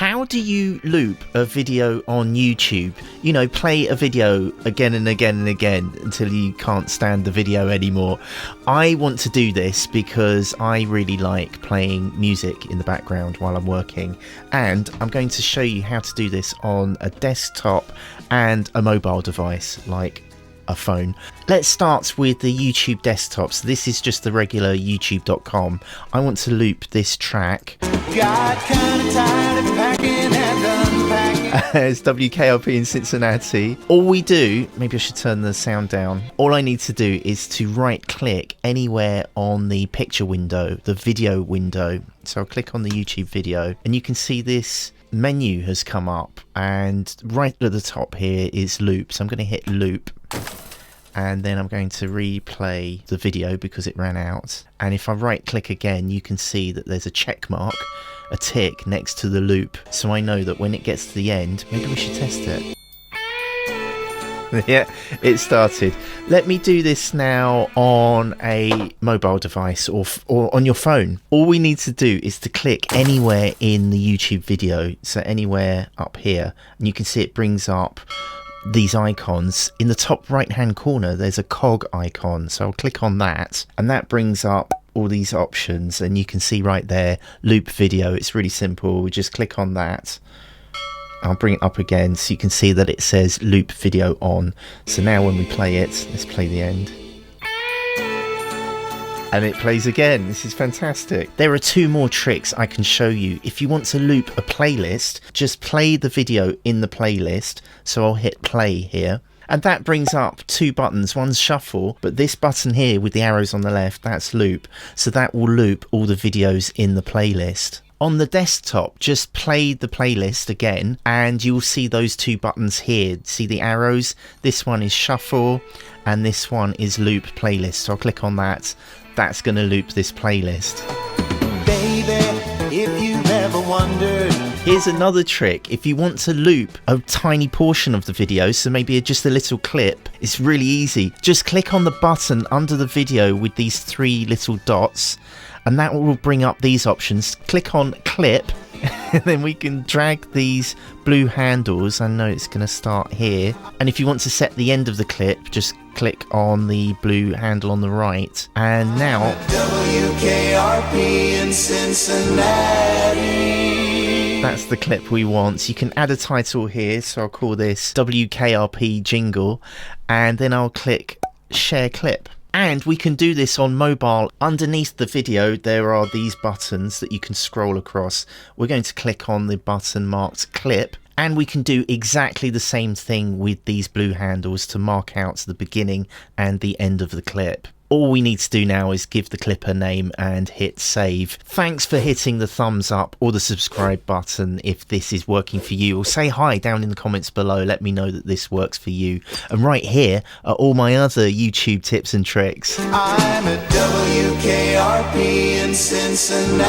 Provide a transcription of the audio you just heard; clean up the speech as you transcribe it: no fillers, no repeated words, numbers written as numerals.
How do you loop a video on YouTube? You know, play a video again and again and again until you can't stand the video anymore. I want to do this because I really like playing music in the background while I'm working, and I'm going to show you how to do this on a desktop and a mobile device like a phone. Let's start with the YouTube desktop. So this is just the regular youtube.com. I want to loop this track. Got kinda tired of packing and unpacking. It's WKRP in Cincinnati. All we do, maybe I should turn the sound down. All I need to do is to right click anywhere on the picture window, the video window. So I'll click on the YouTube video and you can see this menu has come up, and right at the top here is loop. So I'm going to hit loop, and then I'm going to replay the video because it ran out. And if I right click again, you can see that there's a check mark, a tick next to the loop, so I know that when it gets to the end, maybe we should test it. Yeah, it started. Let me do this now on a mobile device or on your phone. All we need to do is to click anywhere in the YouTube video, so anywhere up here, and you can see it brings up these icons. In the top right hand corner there's a cog icon, so I'll click on that, and that brings up all these options, and you can see right there loop video. It's really simple. We just click on that. I'll bring it up again so you can see that it says loop video on. So now when we play it, let's play the end. And it plays again. This is fantastic. There are two more tricks I can show you. If you want to loop a playlist, just play the video in the playlist. So I'll hit play here. And that brings up two buttons. One's shuffle, but this button here with the arrows on the left, that's loop. So that will loop all the videos in the playlist. On the desktop, just play the playlist again and you'll see those two buttons here. See the arrows? This one is shuffle and this one is loop playlist. So I'll click on that. That's going to loop this playlist. Baby, if you've ever wondered. Here's another trick. If you want to loop a tiny portion of the video, so maybe just a little clip, it's really easy. Just click on the button under the video with these three little dots, and that will bring up these options. Click on clip and then we can drag these blue handles. I know it's going to start here, and if you want to set the end of the clip, just click on the blue handle on the right. And now WKRP in Cincinnati. That's the clip we want. You can add a title here, so I'll call this WKRP jingle, and then I'll click share clip. And we can do this on mobile. Underneath the video there are these buttons that you can scroll across. We're going to click on the button marked clip, and we can do exactly the same thing with these blue handles to mark out the beginning and the end of the clip. All we need to do now is give the clip a name and hit save. Thanks for hitting the thumbs up or the subscribe button if this is working for you, or say hi down in the comments below. Let me know that this works for you. And right here are all my other YouTube tips and tricks. I'm at WKRP in Cincinnati.